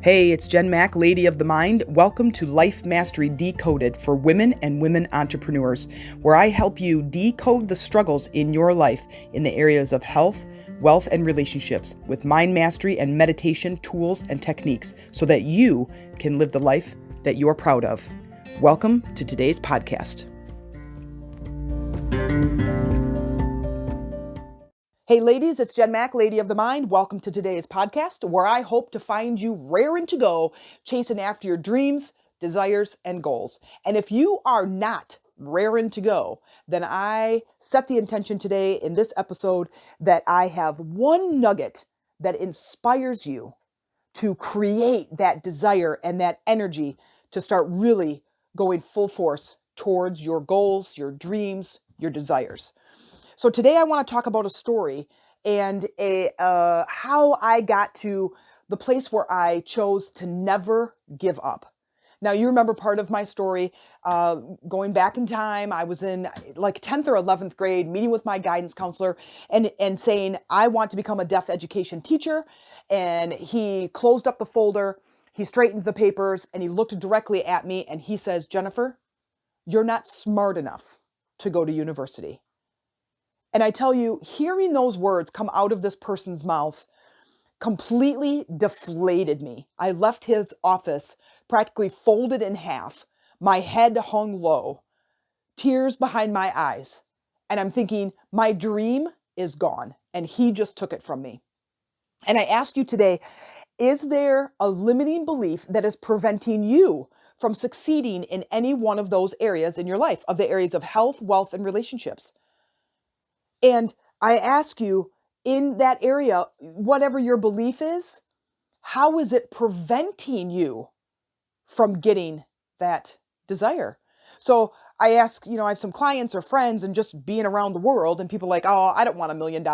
Hey, it's Jen Mack, Lady of the Mind. Welcome to Life Mastery Decoded for women and women entrepreneurs, where I help you decode the struggles in your life in the areas of health, wealth, and relationships with mind mastery and meditation tools and techniques so that you can live the life that you're proud of. Welcome to today's podcast. Hey ladies, it's Jen Mack, Lady of the Mind. Welcome to today's podcast, where I hope to find you raring to go, chasing after your dreams, desires, and goals. And if you are not raring to go, then I set the intention today in this episode that I have one nugget that inspires you to create that desire and that energy to start really going full force towards your goals, your dreams, your desires. So today I want to talk about a story and how I got to the place where I chose to never give up. Now, you remember part of my story, going back in time. I was in like 10th or 11th grade, meeting with my guidance counselor and saying, I want to become a deaf education teacher. And he closed up the folder, he straightened the papers, and he looked directly at me and he says, Jennifer, you're not smart enough to go to university. And I tell you, hearing those words come out of this person's mouth completely deflated me. I left his office practically folded in half, my head hung low, tears behind my eyes. And I'm thinking, my dream is gone, and he just took it from me. And I ask you today, is there a limiting belief that is preventing you from succeeding in any one of those areas in your life, of the areas of health, wealth, and relationships? And I ask you, in that area, whatever your belief is, how is it preventing you from getting that desire? So I ask, I have some clients or friends and just being around the world, and people are like, oh, I don't want $1 million.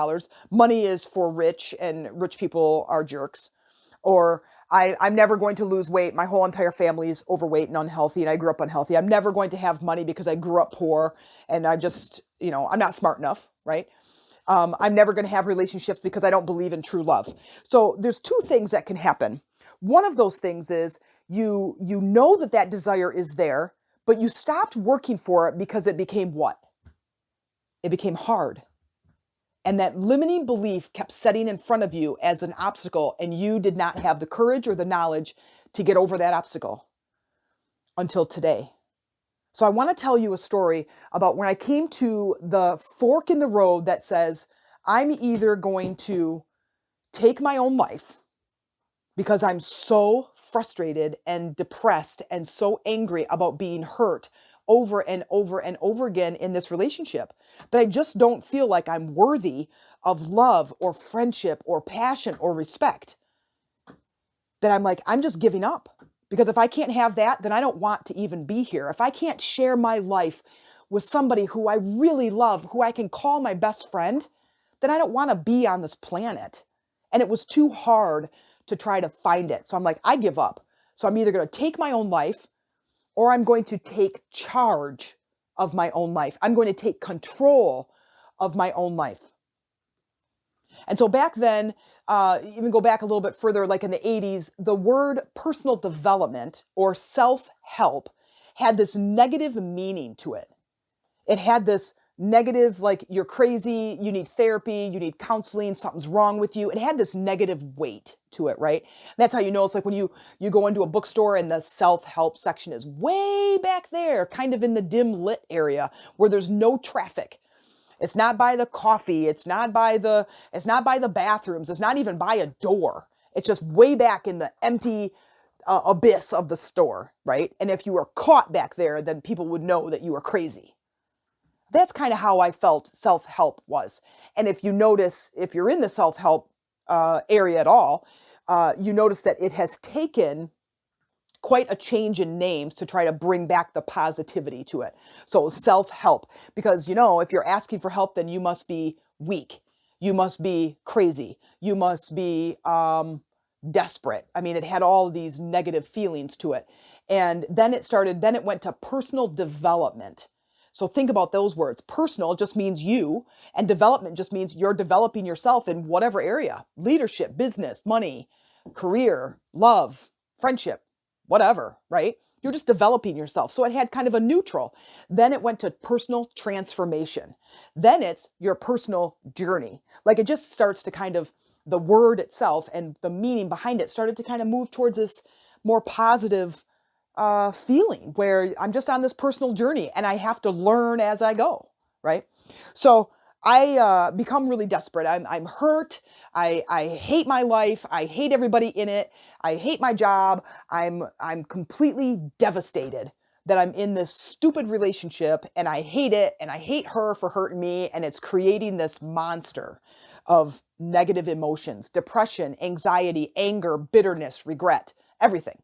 Money is for rich, and rich people are jerks. Or I'm never going to lose weight. My whole entire family is overweight and unhealthy, and I grew up unhealthy. I'm never going to have money because I grew up poor, and I just, I'm not smart enough, right? I'm never going to have relationships because I don't believe in true love. So there's two things that can happen. One of those things is you know that desire is there, but you stopped working for it because it became what? It became hard. And that limiting belief kept setting in front of you as an obstacle, and you did not have the courage or the knowledge to get over that obstacle until today. So I want to tell you a story about when I came to the fork in the road that says, I'm either going to take my own life because I'm so frustrated and depressed and so angry about being hurt over and over and over again in this relationship, that I just don't feel like I'm worthy of love or friendship or passion or respect. That I'm like, I'm just giving up. Because if I can't have that, then I don't want to even be here. If I can't share my life with somebody who I really love, who I can call my best friend, then I don't want to be on this planet. And it was too hard to try to find it. So I'm like, I give up. So I'm either going to take my own life, or I'm going to take charge of my own life. I'm going to take control of my own life. And so back then, even go back a little bit further, like in the 80s, the word personal development or self-help had this negative meaning to it. It had this negative, like, you're crazy, you need therapy, you need counseling, something's wrong with you. It had this negative weight to it, right? That's how you know. It's like when you go into a bookstore and the self-help section is way back there, kind of in the dim lit area where there's no traffic. It's not by the coffee. It's not by the bathrooms. It's not even by a door. It's just way back in the empty abyss of the store, right? And if you were caught back there, then people would know that you were crazy. That's kind of how I felt self-help was. And if you notice, if you're in the self-help area at all, you notice that it has taken quite a change in names to try to bring back the positivity to it. So self-help, because, if you're asking for help, then you must be weak. You must be crazy. You must be desperate. I mean, it had all of these negative feelings to it. And then it went to personal development. So think about those words. Personal just means you, and development just means you're developing yourself in whatever area: leadership, business, money, career, love, friendship, whatever, right? You're just developing yourself. So it had kind of a neutral. Then it went to personal transformation. Then it's your personal journey. Like it just starts to kind of, the word itself and the meaning behind it started to kind of move towards this more positive feeling where I'm just on this personal journey and I have to learn as I go, right? So I become really desperate. I'm hurt. I hate my life. I hate everybody in it. I hate my job. I'm completely devastated that I'm in this stupid relationship and I hate it and I hate her for hurting me, and it's creating this monster of negative emotions, depression, anxiety, anger, bitterness, regret, everything.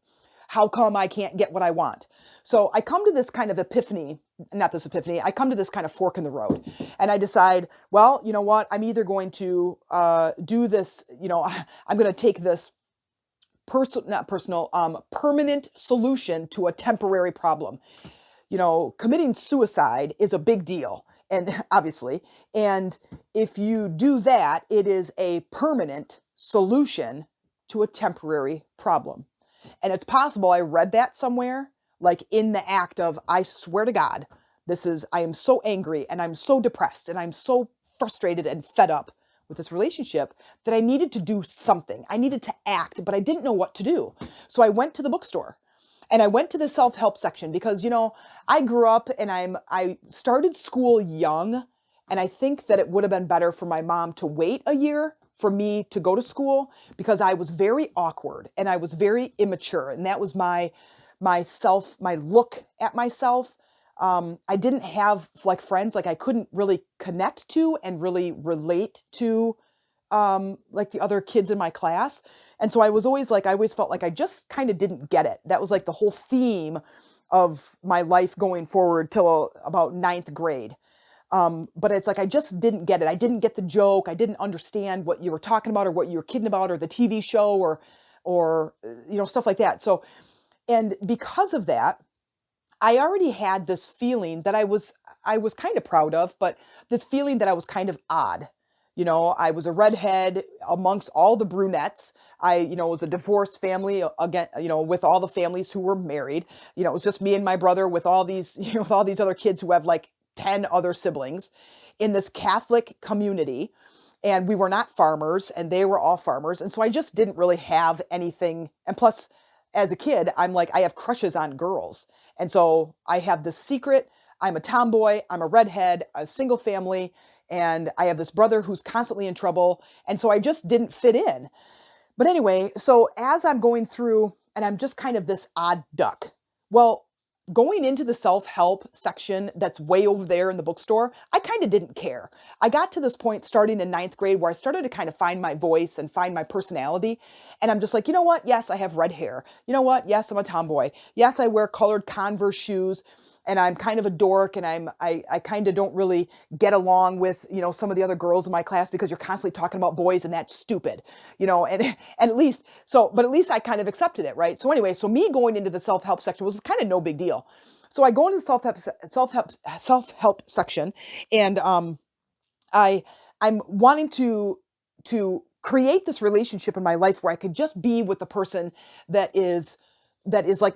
How come I can't get what I want? So I come to this kind of epiphany, not this epiphany, I come to this kind of fork in the road. And I decide, well, you know what? I'm either going to do this, I'm going to take this permanent solution to a temporary problem. Committing suicide is a big deal. And obviously, and if you do that, it is a permanent solution to a temporary problem. And it's possible I read that somewhere, like in the act of, I swear to God, I am so angry and I'm so depressed and I'm so frustrated and fed up with this relationship that I needed to do something. I needed to act, but I didn't know what to do. So I went to the bookstore and I went to the self-help section because, I grew up and I started school young, and I think that it would have been better for my mom to wait a year for me to go to school because I was very awkward and I was very immature. And that was my look at myself. I didn't have like friends, like I couldn't really connect to and really relate to like the other kids in my class. And so I was always like, I always felt like I just kind of didn't get it. That was like the whole theme of my life going forward till about ninth grade. But it's like, I just didn't get it. I didn't get the joke. I didn't understand what you were talking about or what you were kidding about or the TV show or stuff like that. So, and because of that, I already had this feeling that I was kind of proud of, but this feeling that I was kind of odd. I was a redhead amongst all the brunettes. I was a divorced family again, with all the families who were married. It was just me and my brother with all these, with all these other kids who have like 10 other siblings in this Catholic community. And we were not farmers and they were all farmers. And so I just didn't really have anything. And plus, as a kid, I'm like, I have crushes on girls. And so I have this secret. I'm a tomboy. I'm a redhead, a single family. And I have this brother who's constantly in trouble. And so I just didn't fit in. But anyway, so as I'm going through and I'm just kind of this odd duck. Well, going into the self-help section that's way over there in the bookstore, I kind of didn't care. I got to this point starting in ninth grade where I started to kind of find my voice and find my personality. And I'm just like, you know what? Yes, I have red hair. You know what? Yes, I'm a tomboy. Yes, I wear colored Converse shoes. And I'm kind of a dork, and I kind of don't really get along with, some of the other girls in my class because you're constantly talking about boys and that's stupid, and at least I kind of accepted it, right? So anyway, so me going into the self-help section was kind of no big deal. So I go into the self-help section, and I'm wanting to create this relationship in my life where I could just be with the person that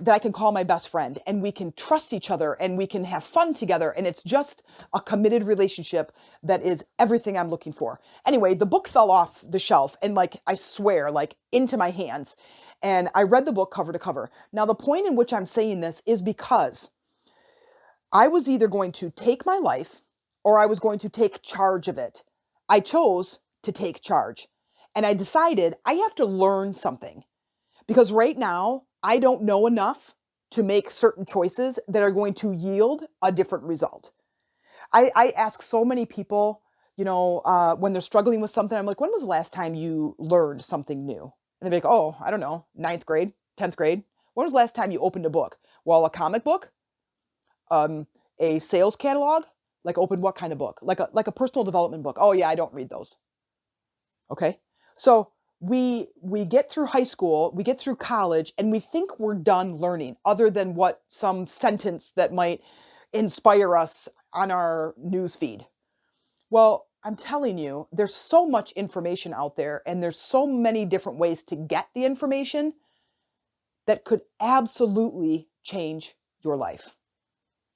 I can call my best friend, and we can trust each other and we can have fun together. And it's just a committed relationship that is everything I'm looking for. Anyway, the book fell off the shelf and I swear, into my hands. And I read the book cover to cover. Now, the point in which I'm saying this is because I was either going to take my life or I was going to take charge of it. I chose to take charge, and I decided I have to learn something because right now, I don't know enough to make certain choices that are going to yield a different result. I ask so many people, when they're struggling with something, I'm like, when was the last time you learned something new? And they're like, oh, I don't know, ninth grade, 10th grade. When was the last time you opened a book? Well, a comic book, a sales catalog, open what kind of book? Like a personal development book. Oh yeah, I don't read those. Okay. So we get through high school, we get through college, and we think we're done learning other than what some sentence that might inspire us on our news feed. Well, I'm telling you, there's so much information out there and there's so many different ways to get the information that could absolutely change your life.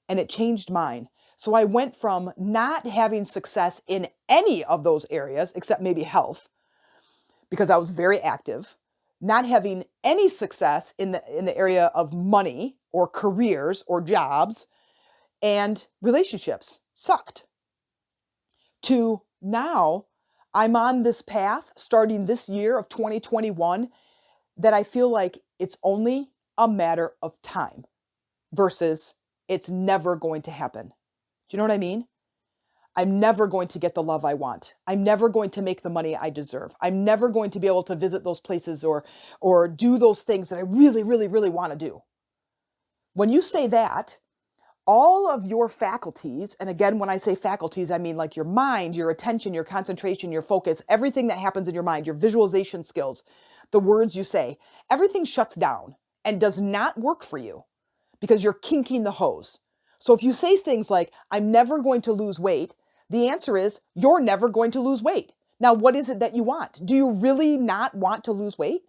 And it changed mine. So I went from not having success in any of those areas, except maybe health, because I was very active, not having any success in the area of money or careers or jobs, and relationships sucked, to now I'm on this path starting this year of 2021 that I feel like it's only a matter of time versus it's never going to happen. Do you know what I mean? I'm never going to get the love I want. I'm never going to make the money I deserve. I'm never going to be able to visit those places or do those things that I really, really, really want to do. When you say that, all of your faculties, and again, when I say faculties, I mean like your mind, your attention, your concentration, your focus, everything that happens in your mind, your visualization skills, the words you say, everything shuts down and does not work for you because you're kinking the hose. So if you say things like, I'm never going to lose weight, the answer is you're never going to lose weight. Now, what is it that you want? Do you really not want to lose weight?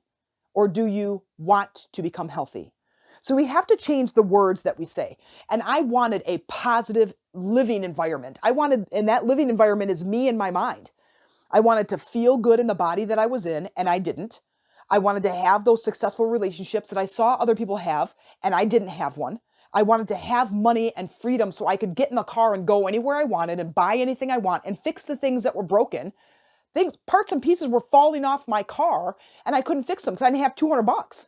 Or do you want to become healthy? So we have to change the words that we say. And I wanted a positive living environment. And that living environment is me and my mind. I wanted to feel good in the body that I was in, and I didn't. I wanted to have those successful relationships that I saw other people have, and I didn't have one. I wanted to have money and freedom so I could get in the car and go anywhere I wanted and buy anything I want and fix the things that were broken. Parts and pieces were falling off my car, and I couldn't fix them because I didn't have $200.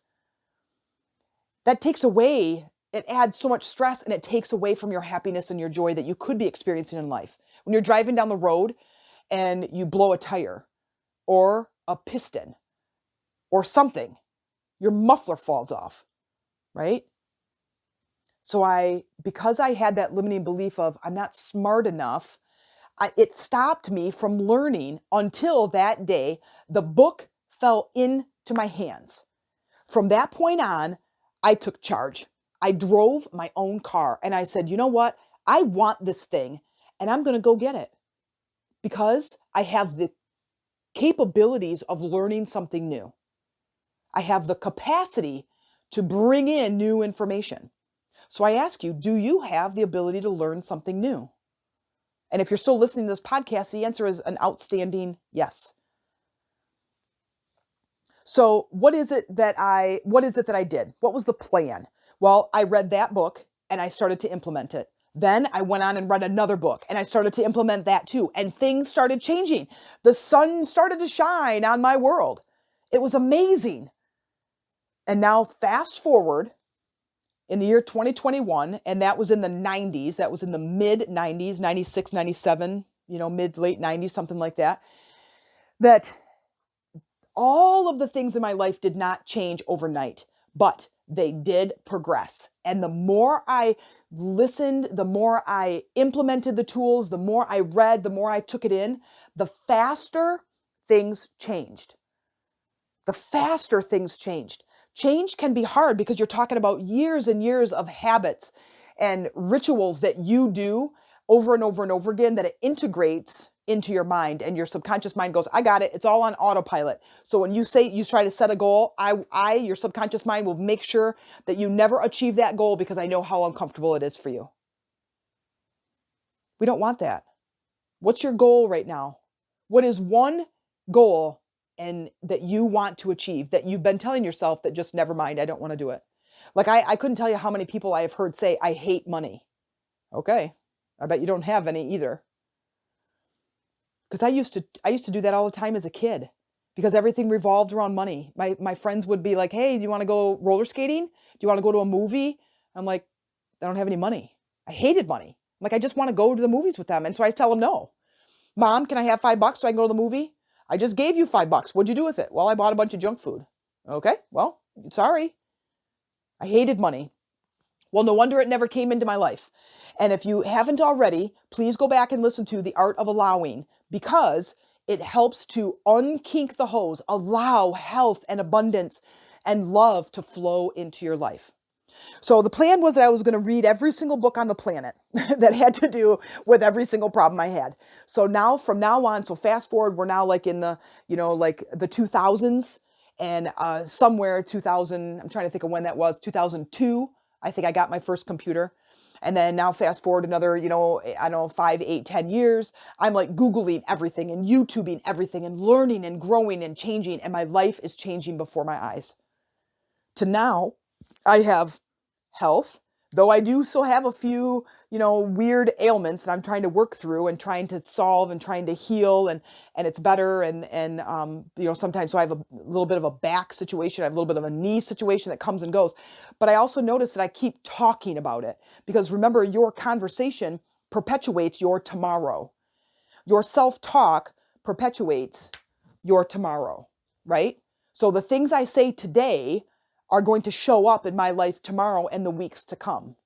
That takes away, it adds so much stress, and it takes away from your happiness and your joy that you could be experiencing in life. When you're driving down the road and you blow a tire or a piston or something, your muffler falls off, right? So because I had that limiting belief of I'm not smart enough, it stopped me from learning until that day the book fell into my hands. From that point on, I took charge. I drove my own car and I said, you know what? I want this thing and I'm going to go get it because I have the capabilities of learning something new. I have the capacity to bring in new information. So I ask you, do you have the ability to learn something new? And if you're still listening to this podcast, the answer is an outstanding yes. So what is it that I did? What was the plan? Well, I read that book and I started to implement it. Then I went on and read another book and I started to implement that too. And things started changing. The sun started to shine on my world. It was amazing. And now fast forward in the year 2021, and that was in the 90s, that was in the mid 90s, 96, 97, mid late 90s, something like that, that all of the things in my life did not change overnight, but they did progress. And the more I listened, the more I implemented the tools, the more I read, the more I took it in, the faster things changed. The faster things changed. Change can be hard because you're talking about years and years of habits and rituals that you do over and over and over again that it integrates into your mind, and your subconscious mind goes, I got it. It's all on autopilot. So when you try to set a goal, your subconscious mind will make sure that you never achieve that goal because I know how uncomfortable it is for you. We don't want that. What's your goal right now? What is one goal and that you want to achieve that you've been telling yourself that just never mind, I don't want to do it? Like I couldn't tell you how many people I have heard say, I hate money. Okay. I bet you don't have any either. Because I used to do that all the time as a kid because everything revolved around money. My friends would be like, hey, do you want to go roller skating? Do you want to go to a movie? I'm like, I don't have any money. I hated money. I'm like, I just want to go to the movies with them. And so I tell them no. Mom, can I have $5 so I can go to the movie? I just gave you $5. What'd you do with it? Well, I bought a bunch of junk food. Okay, well, sorry. I hated money. Well, no wonder it never came into my life. And if you haven't already, please go back and listen to The Art of Allowing because it helps to unkink the hose, allow health and abundance and love to flow into your life. So the plan was that I was going to read every single book on the planet that had to do with every single problem I had. So now, from now on, so fast forward, we're now like in the, like the 2000s. And somewhere 2000, I'm trying to think of when that was, 2002, I think I got my first computer. And then now fast forward another, I don't know, 5, 8, 10 years, I'm like Googling everything and YouTubing everything and learning and growing and changing. And my life is changing before my eyes. To now, I have health, though I do still have a few, weird ailments that I'm trying to work through and trying to solve and trying to heal, and it's better. And sometimes so I have a little bit of a back situation. I have a little bit of a knee situation that comes and goes. But I also notice that I keep talking about it, because remember, your conversation perpetuates your tomorrow. Your self-talk perpetuates your tomorrow, right? So the things I say today are going to show up in my life tomorrow and the weeks to come.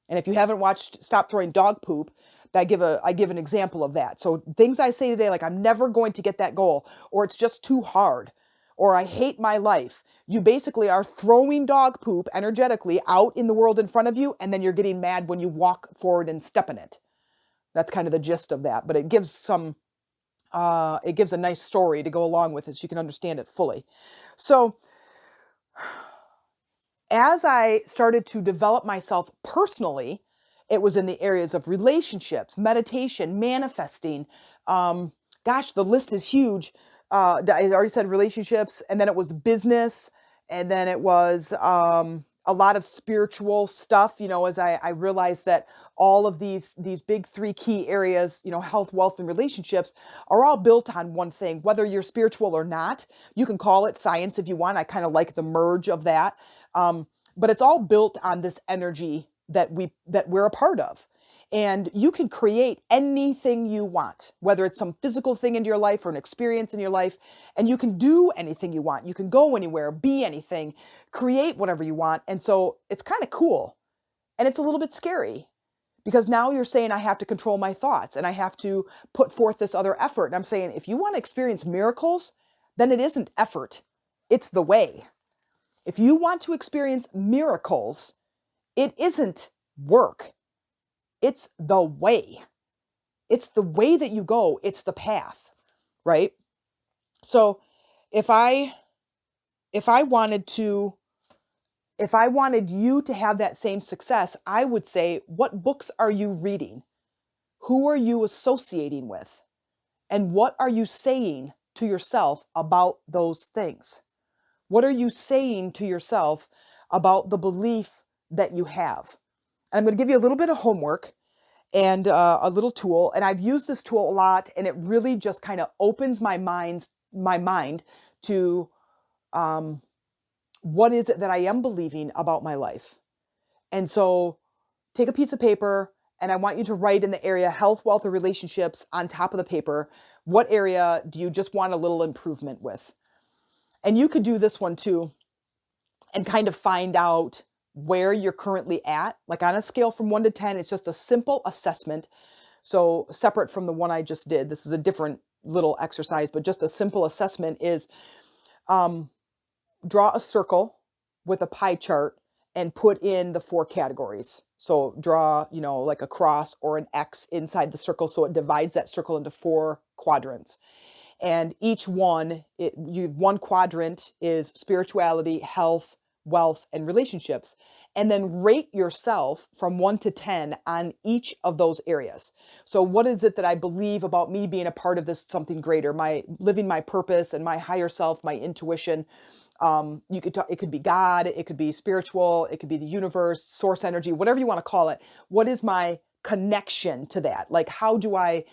And if you haven't watched Stop Throwing Dog Poop, I give an example of that. So things I say today, like I'm never going to get that goal, or it's just too hard, or I hate my life. You basically are throwing dog poop energetically out in the world in front of you, and then you're getting mad when you walk forward and step in it. That's kind of the gist of that, but it gives a nice story to go along with it so you can understand it fully. So as I started to develop myself personally, it was in the areas of relationships, meditation, manifesting. The list is huge. I already said relationships, and then it was business, and then it was a lot of spiritual stuff, as I realized that all of these big 3 key areas, health, wealth, and relationships, are all built on one thing. Whether you're spiritual or not, you can call it science if you want. I kind of like the merge of that. But it's all built on this energy that we're a part of. And you can create anything you want, whether it's some physical thing in your life or an experience in your life, and you can do anything you want. You can go anywhere, be anything, create whatever you want. And so it's kind of cool. And it's a little bit scary, because now you're saying I have to control my thoughts and I have to put forth this other effort. And I'm saying, if you want to experience miracles, then it isn't effort. It's the way. If you want to experience miracles, it isn't work. It's the way. It's the way that you go. It's the path, right? So if I wanted you to have that same success, I would say, what books are you reading? Who are you associating with? And what are you saying to yourself about those things? What are you saying to yourself about the belief that you have? And I'm going to give you a little bit of homework and a little tool. And I've used this tool a lot, and it really just kind of opens my mind to what is it that I am believing about my life. And so take a piece of paper, and I want you to write in the area health, wealth, or relationships on top of the paper. What area do you just want a little improvement with? And you could do this one too, and kind of find out where you're currently at. Like on a scale from 1 to 10, it's just a simple assessment. So separate from the one I just did, this is a different little exercise, but just a simple assessment is draw a circle with a pie chart and put in the 4 categories. So draw, like a cross or an X inside the circle, so it divides that circle into 4 quadrants. And each one, one quadrant is spirituality, health, wealth, and relationships. And then rate yourself from 1 to 10 on each of those areas. So what is it that I believe about me being a part of this something greater, my living my purpose and my higher self, my intuition? It could be God, it could be spiritual, it could be the universe, source energy, whatever you want to call it. What is my connection to that? Like, how do I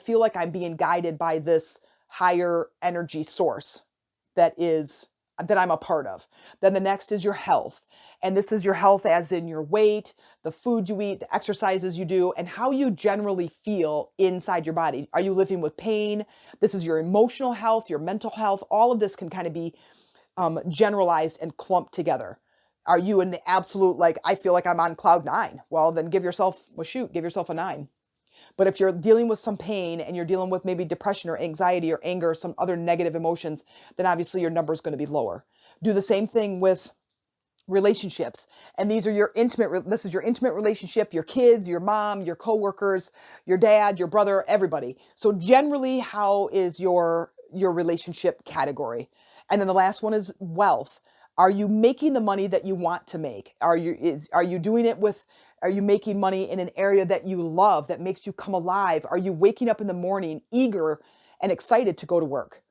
feel like I'm being guided by this higher energy source that I'm a part of? Then the next is your health. And this is your health as in your weight, the food you eat, the exercises you do, and how you generally feel inside your body. Are you living with pain? This is your emotional health, your mental health. All of this can kind of be generalized and clumped together. Are you in the absolute, like, I feel like I'm on cloud 9? Well, then give yourself a 9. But if you're dealing with some pain and you're dealing with maybe depression or anxiety or anger or some other negative emotions, then obviously your number is going to be lower. Do the same thing with relationships. And this is your intimate relationship, your kids, your mom, your coworkers, your dad, your brother, everybody. So generally, how is your your relationship category. And then the last one is wealth. Are you making the money that you want to make? Are you doing it with, are you making money in an area that you love, that makes you come alive? Are you waking up in the morning eager and excited to go to work?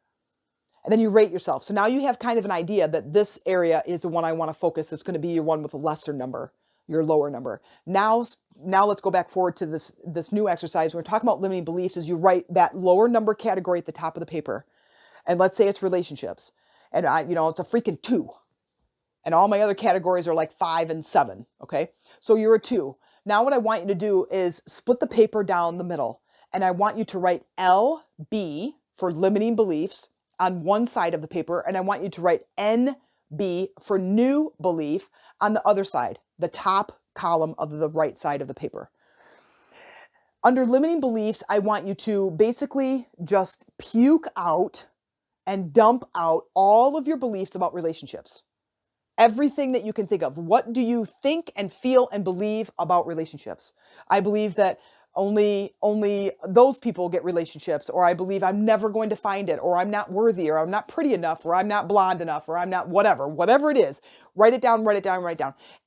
And then you rate yourself. So now you have kind of an idea that this area is the one I want to focus. It's going to be your one with a lesser number, your lower number. Now let's go back forward to this new exercise. When we're talking about limiting beliefs, is you write that lower number category at the top of the paper. And let's say it's relationships. And it's a freaking 2. And all my other categories are like 5 and 7. Okay. So you're a 2. Now what I want you to do is split the paper down the middle. And I want you to write LB for limiting beliefs on one side of the paper. And I want you to write NB for new belief on the other side, the top column of the right side of the paper. Under limiting beliefs, I want you to basically just puke out and dump out all of your beliefs about relationships. Everything that you can think of. What do you think and feel and believe about relationships? I believe that only those people get relationships, or I believe I'm never going to find it, or I'm not worthy, or I'm not pretty enough, or I'm not blonde enough, or I'm not whatever it is. Write it down,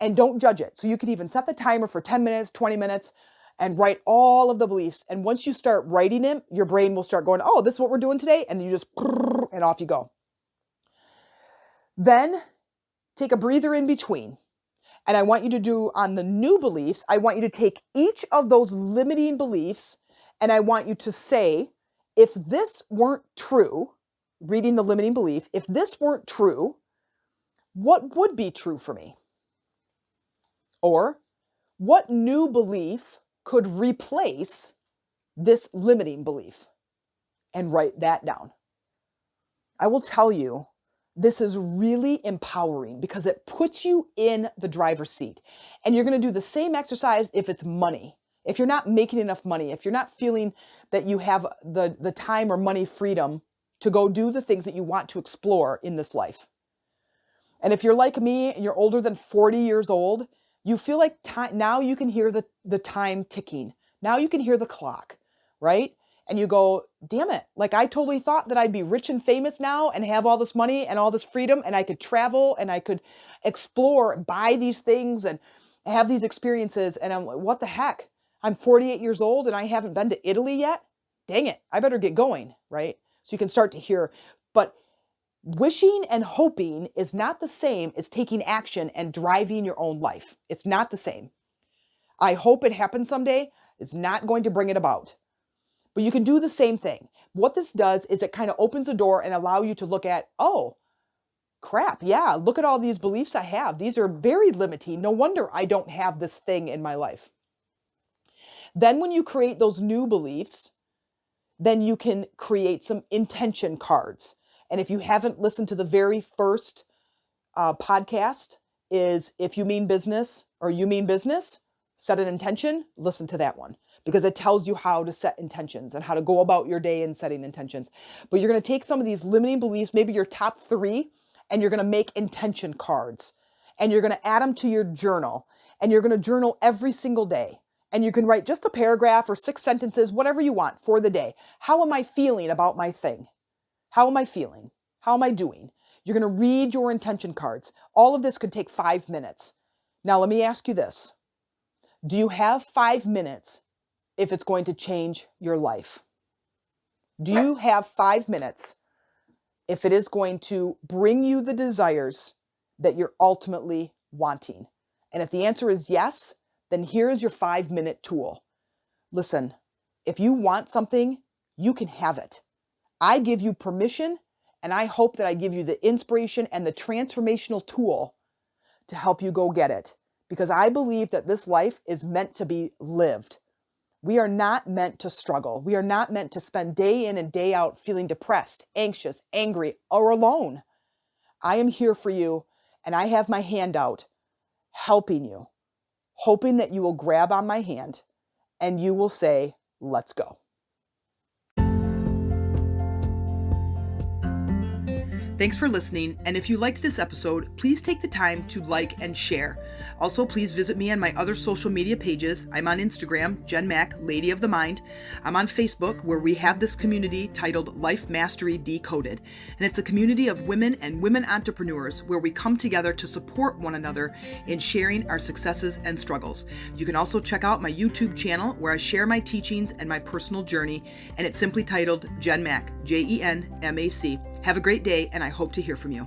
and don't judge it. So you could even set the timer for 10 minutes, 20 minutes, and write all of the beliefs. And once you start writing them, your brain will start going, oh, this is what we're doing today. And you just, and off you go. Then take a breather in between. And I want you to do on the new beliefs, I want you to take each of those limiting beliefs and I want you to say, if this weren't true, reading the limiting belief, if this weren't true, what would be true for me? Or what new belief could replace this limiting belief? And write that down. I will tell you, this is really empowering because it puts you in the driver's seat. And you're going to do the same exercise if it's money. If you're not making enough money, if you're not feeling that you have the time or money freedom to go do the things that you want to explore in this life. And if you're like me and you're older than 40 years old, you feel like now you can hear the time ticking. Now you can hear the clock, right? And you go, damn it. Like I totally thought that I'd be rich and famous now and have all this money and all this freedom and I could travel and I could explore, buy these things and have these experiences. And I'm like, what the heck? I'm 48 years old and I haven't been to Italy yet. Dang it. I better get going, right? So you can start to hear, but wishing and hoping is not the same as taking action and driving your own life. It's not the same. I hope it happens someday. It's not going to bring it about. But you can do the same thing. What this does is it kind of opens a door and allow you to look at, oh, crap. Yeah, look at all these beliefs I have. These are very limiting. No wonder I don't have this thing in my life. Then when you create those new beliefs, then you can create some intention cards. And if you haven't listened to the very first podcast, is if you mean business or you mean business, set an intention, listen to that one. Because it tells you how to set intentions and how to go about your day in setting intentions. But you're going to take some of these limiting beliefs, maybe your top 3, and you're going to make intention cards. And you're going to add them to your journal. And you're going to journal every single day. And you can write just a paragraph or 6 sentences, whatever you want for the day. How am I feeling about my thing? How am I feeling? How am I doing? You're going to read your intention cards. All of this could take 5 minutes. Now, let me ask you this. Do you have 5 minutes if it's going to change your life? Do you have 5 minutes if it is going to bring you the desires that you're ultimately wanting? And if the answer is yes, then here's your 5-minute tool. Listen, if you want something, you can have it. I give you permission, and I hope that I give you the inspiration and the transformational tool to help you go get it. Because I believe that this life is meant to be lived. We are not meant to struggle. We are not meant to spend day in and day out feeling depressed, anxious, angry, or alone. I am here for you, and I have my hand out, helping you, hoping that you will grab on my hand, and you will say, let's go. Thanks for listening, and if you liked this episode, please take the time to like and share. Also, please visit me on my other social media pages. I'm on Instagram, Jen Mack, Lady of the Mind. I'm on Facebook, where we have this community titled Life Mastery Decoded, and it's a community of women and women entrepreneurs where we come together to support one another in sharing our successes and struggles. You can also check out my YouTube channel where I share my teachings and my personal journey, and it's simply titled Jen Mack, Jenmac. Have a great day, and I hope to hear from you.